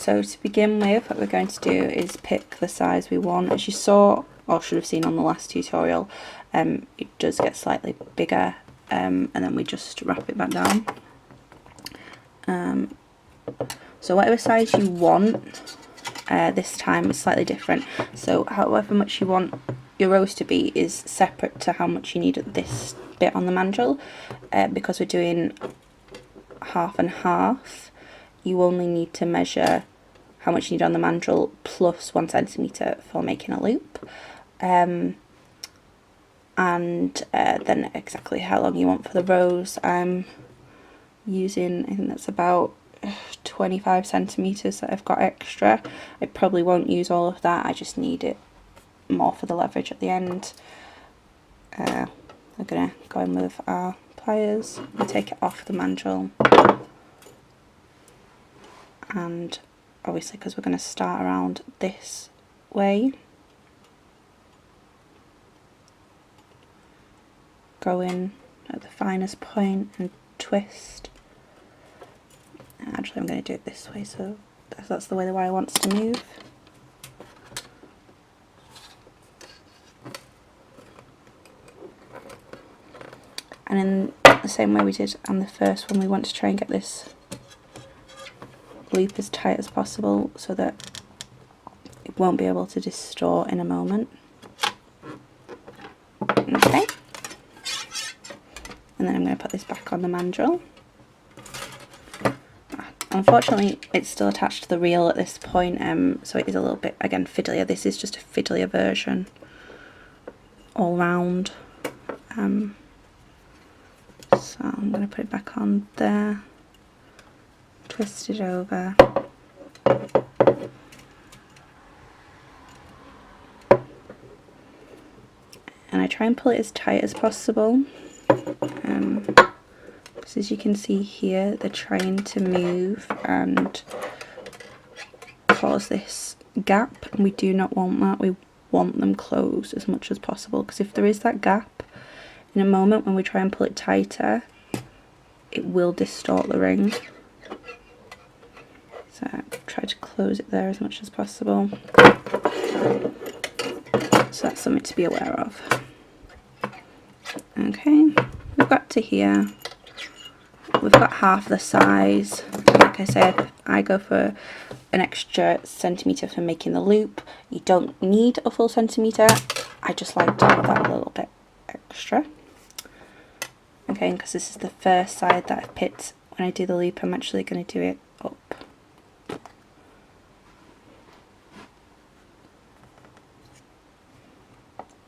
So to begin with, what we're going to do is pick the size we want. As you saw, or should have seen on the last tutorial, it does get slightly bigger, and then we just wrap it back down. So whatever size you want, this time is slightly different. So however much you want your rose to be is separate to how much you need at this bit on the mandrel. Because we're doing half and half, you only need to measure how much you need on the mandrel plus 1 centimetre for making a loop. And then exactly how long you want for the rose. I'm using, I think that's about 25 centimetres that I've got extra. I probably won't use all of that, I just need it more for the leverage at the end. We're going to go in with our pliers and take it off the mandrel, and obviously because we're going to start around this way, go in at the finest point and twist. Actually I'm going to do it this way, so that's the way the wire wants to move. And in the same way we did on the first one, we want to try and get this loop as tight as possible so that it won't be able to distort in a moment. Okay. And then I'm going to put this back on the mandrel. Unfortunately, it's still attached to the reel at this point, so it is a little bit, again, fiddlier. This is just a fiddlier version all round. So I'm going to put it back on there, twist it over, and I try and pull it as tight as possible. Because as you can see here, they're trying to move and cause this gap, and we do not want that. We want them closed as much as possible, because if there is that gap, in a moment when we try and pull it tighter, it will distort the ring. So try to close it there as much as possible. So that's something to be aware of. Okay, we've got to here. We've got half the size. Like I said, I go for an extra centimetre for making the loop. You don't need a full centimetre. I just like to have that a little bit extra. Okay, because this is the first side that I've picked. When I do the loop, I'm actually going to do it up.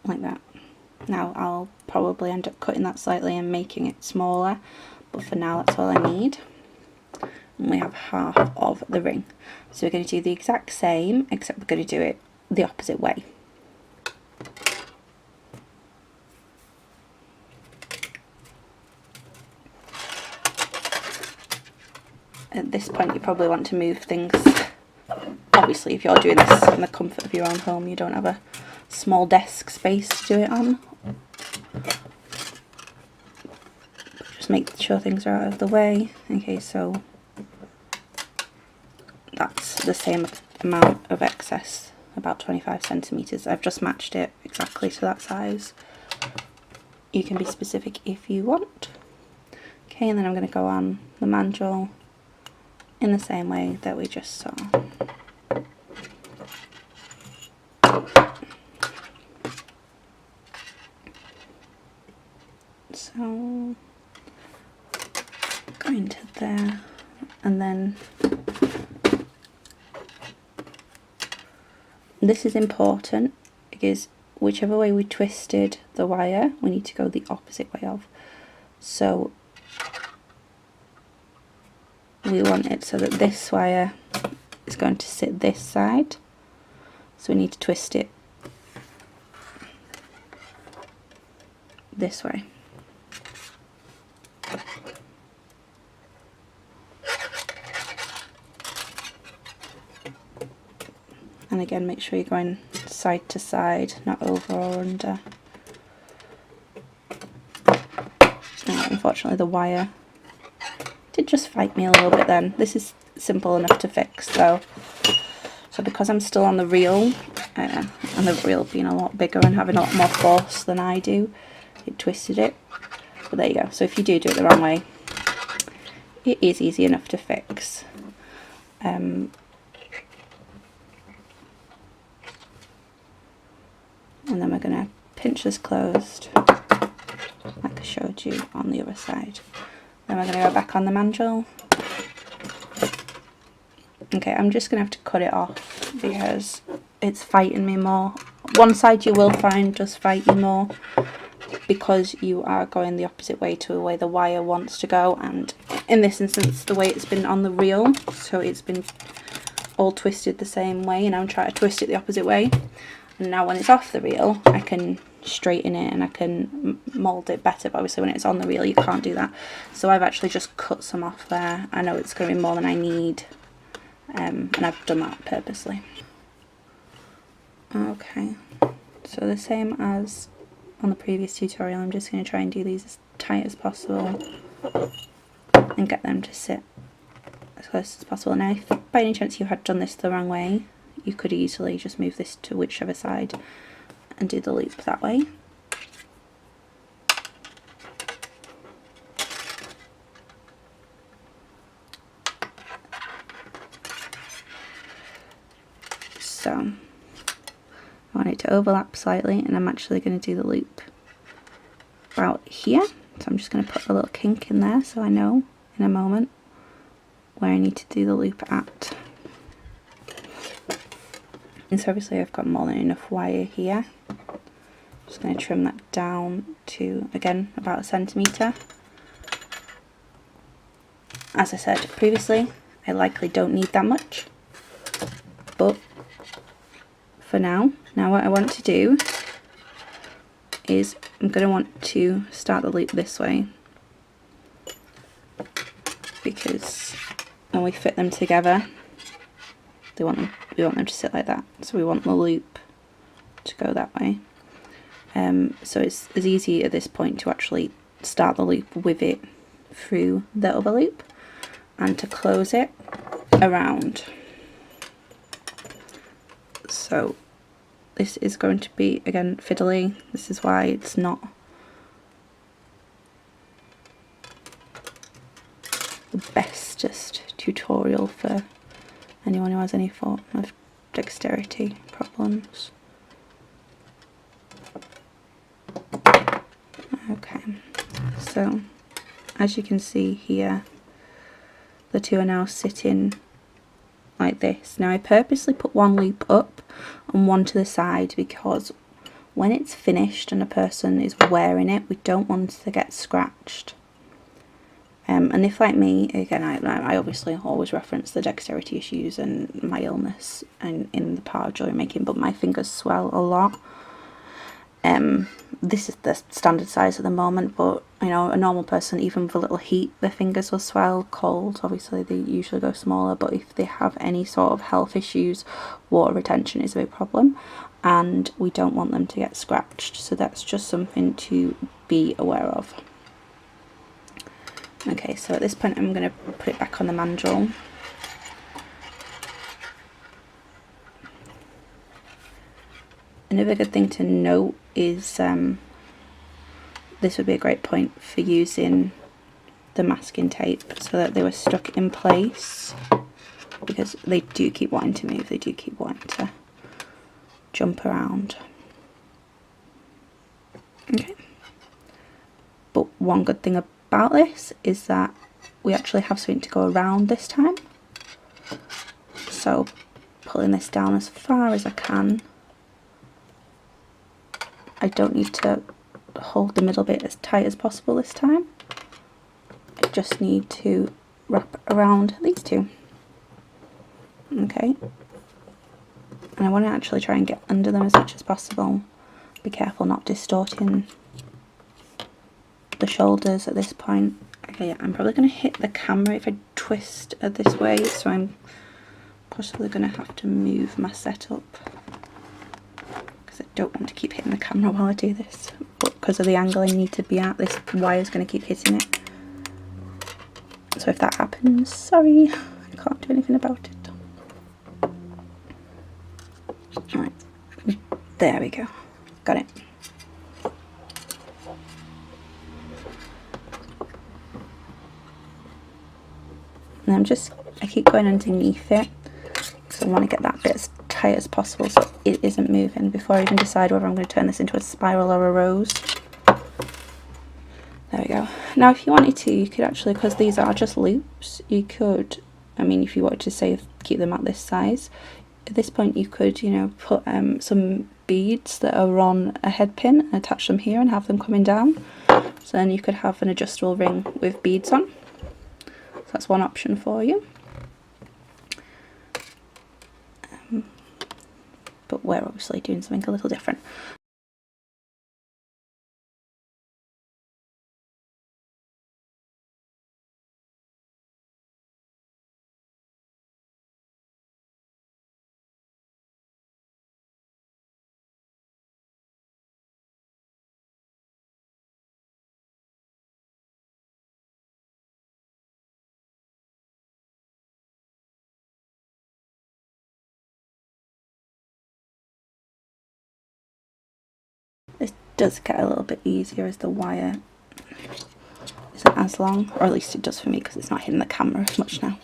Like that. Now I'll probably end up cutting that slightly and making it smaller, but for now that's all I need. And we have half of the ring. So we're going to do the exact same, except we're going to do it the opposite way. At this point you probably want to move things. Obviously if you're doing this in the comfort of your own home, you don't have a small desk space to do it on. Just make sure things are out of the way. Okay, so that's the same amount of excess, about 25 centimetres. I've just matched it exactly to that size. You can be specific if you want. Okay, and then I'm going to go on the mandrel in the same way that we just saw. So go into there, and then this is important because whichever way we twisted the wire, we need to go the opposite way of. So we want it so that this wire is going to sit this side, so we need to twist it this way. And again, make sure you're going side to side, not over or under. Unfortunately the wire did just fight me a little bit then. This is simple enough to fix though. So because I'm still on the reel, and the reel being a lot bigger and having a lot more force than I do, it twisted it. But there you go. So if you do it the wrong way, it is easy enough to fix. And then we're going to pinch this closed, like I showed you on the other side. Then we're going to go back on the mandrel. Okay, I'm just going to have to cut it off because it's fighting me more. One side you will find does fight you more because you are going the opposite way to the way the wire wants to go, and in this instance the way it's been on the reel, so it's been all twisted the same way, and I'm trying to twist it the opposite way. And now when it's off the reel I can straighten it and I can mould it better, but obviously when it's on the reel you can't do that. So I've actually just cut some off there. I know it's going to be more than I need. And I've done that purposely. Okay, so the same as on the previous tutorial, I'm just going to try and do these as tight as possible and get them to sit as close as possible. Now if by any chance you had done this the wrong way, you could easily just move this to whichever side and do the loop that way. So I want it to overlap slightly, and I'm actually going to do the loop about here. So I'm just going to put a little kink in there so I know in a moment where I need to do the loop at. And so obviously I've got more than enough wire here. Just going to trim that down to, again, about 1 centimetre. As I said previously, I likely don't need that much, but for now what I want to do is I'm going to want to start the loop this way, because when we fit them together we want them to sit like that, so we want the loop to go that way. So it's as easy at this point to actually start the loop with it through the other loop and to close it around. So this is going to be, again, fiddly. This is why it's not the bestest tutorial for anyone who has any form of dexterity problems. Okay, so as you can see here, the two are now sitting like this. Now I purposely put one loop up and one to the side because when it's finished and a person is wearing it, we don't want it to get scratched. And if, like me, again, I obviously always reference the dexterity issues and my illness and in the part of jewellery making, but my fingers swell a lot. This is the standard size at the moment, but you know, a normal person, even with a little heat, their fingers will swell. Cold, obviously they usually go smaller, but if they have any sort of health issues, water retention is a big problem, and we don't want them to get scratched, so that's just something to be aware of. Okay, so at this point I'm going to put it back on the mandrel. Another good thing to note is this would be a great point for using the masking tape so that they were stuck in place, because they do keep wanting to move, they do keep wanting to jump around. Okay, but one good thing about this is that we actually have something to go around this time, so pulling this down as far as I can. I don't need to hold the middle bit as tight as possible this time. I just need to wrap around these two. Okay. And I want to actually try and get under them as much as possible. Be careful not distorting the shoulders at this point. Okay, yeah, I'm probably going to hit the camera if I twist it this way, so I'm possibly going to have to move my setup, because I don't want to keep hitting the camera while I do this, but because of the angle I need to be at, this wire is going to keep hitting it. So if that happens, sorry, I can't do anything about it. Alright, there we go, got it. And I keep going underneath it because I want to get that bit as tight as possible so it isn't moving before I even decide whether I'm going to turn this into a spiral or a rose. There we go. Now if you wanted to, you could actually, because these are just loops, you could, I mean if you wanted to say keep them at this size, at this point you could, you know, put some beads that are on a head pin and attach them here and have them coming down. So then you could have an adjustable ring with beads on. That's one option for you. But we're obviously doing something a little different. This does get a little bit easier as the wire isn't as long, or at least it does for me because it's not hitting the camera as much now.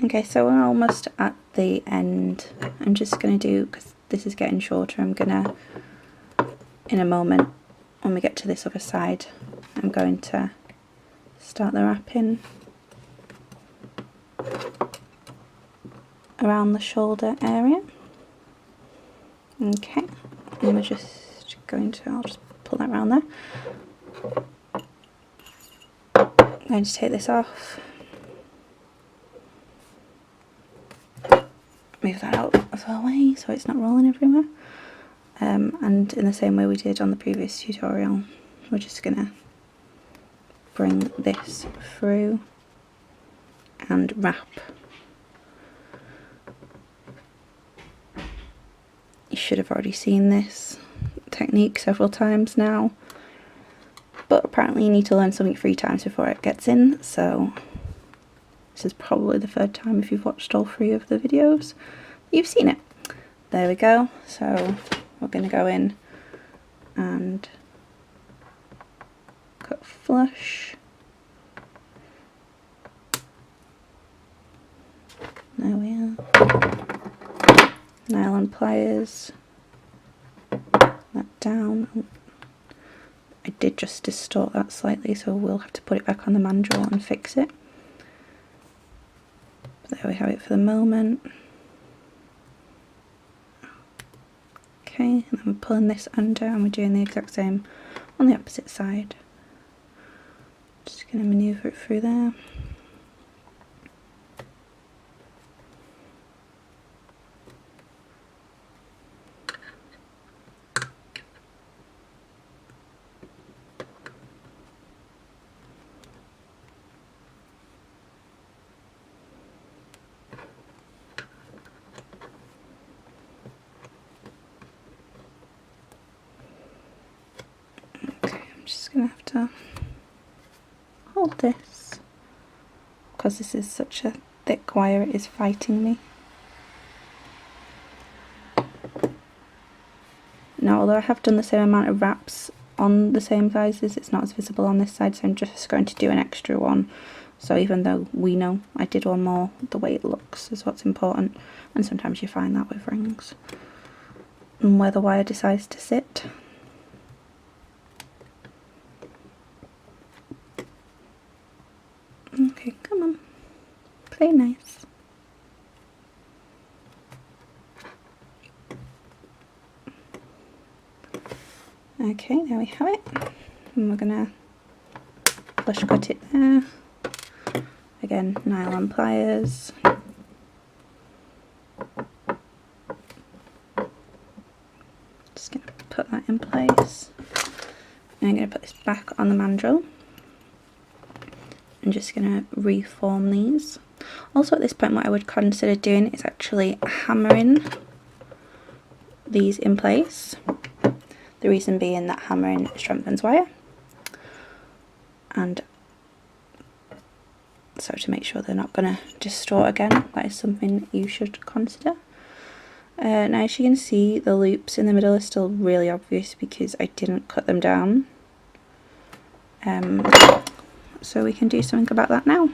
Okay, so we're almost at the end. I'm just going to do, because this is getting shorter, I'm going to, in a moment, when we get to this other side, I'm going to start the wrapping around the shoulder area. Okay, and we're just going to, I'll just pull that around there. I'm going to take this off. Move that out of the way so it's not rolling everywhere. And in the same way we did on the previous tutorial, we're just going to bring this through and wrap. You should have already seen this technique several times now, but apparently you need to learn something 3 times before it gets in, so this is probably the 3rd time if you've watched all 3 of the videos. You've seen it. There we go. So we're going to go in and cut flush. There we are. Nylon pliers. That down. I did just distort that slightly, so we'll have to put it back on the mandrel and fix it. There we have it for the moment. Okay, and then we're pulling this under and we're doing the exact same on the opposite side. Just going to manoeuvre it through there. Just gonna have to hold this because this is such a thick wire, it is fighting me. Now although I have done the same amount of wraps on the same sizes, it's not as visible on this side, so I'm just going to do an extra one. So even though we know I did one more, the way it looks is what's important, and sometimes you find that with rings and where the wire decides to sit. Okay, come on, play nice. Okay, there we have it. And we're gonna flush cut it there. Again, nylon pliers. Just gonna put that in place. And I'm gonna put this back on the mandrel. I'm just going to reform these. Also at this point what I would consider doing is actually hammering these in place. The reason being that hammering strengthens wire, and so to make sure they're not going to distort again, that is something you should consider. Now as you can see, the loops in the middle are still really obvious because I didn't cut them down. So we can do something about that now.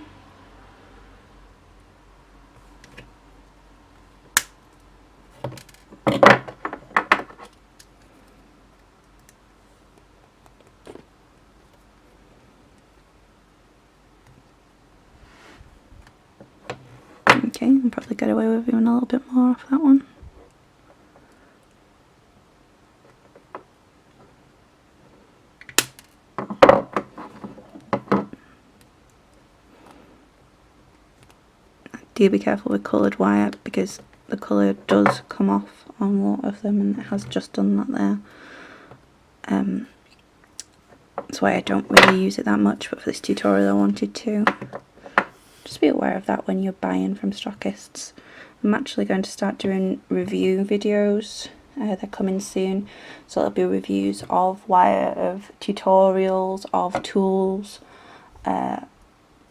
Okay, I'll probably get away with even a little bit more off that one. Do be careful with coloured wire because the colour does come off on a lot of them, and it has just done that there. That's why I don't really use it that much, but for this tutorial I wanted to. Just be aware of that when you're buying from stockists. I'm actually going to start doing review videos. They're coming soon, so there'll be reviews of wire, of tutorials, of tools,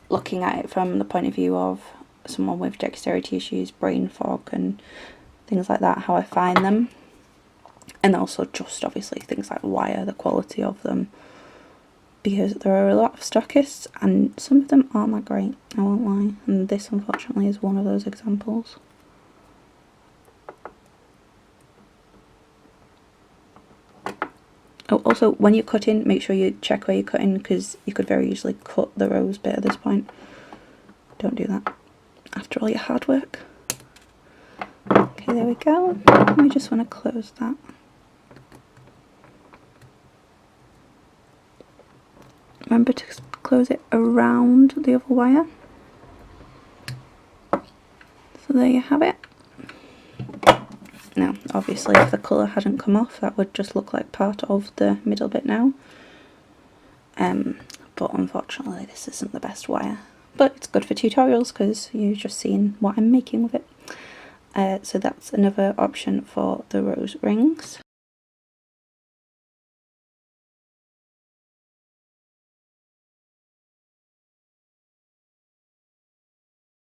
looking at it from the point of view of someone with dexterity issues, brain fog and things like that, how I find them, and also just obviously things like wire, the quality of them, because there are a lot of stockists and some of them aren't that great, I won't lie, and this unfortunately is one of those examples. Oh, also when you're cutting, make sure you check where you're cutting, because you could very easily cut the rose bit at this point. Don't do that after all your hard work. Okay, there we go. We just want to close that. Remember to close it around the other wire. So there you have it. Now, obviously if the colour hadn't come off, that would just look like part of the middle bit now. But unfortunately this isn't the best wire. But it's good for tutorials because you've just seen what I'm making with it. So that's another option for the rose rings.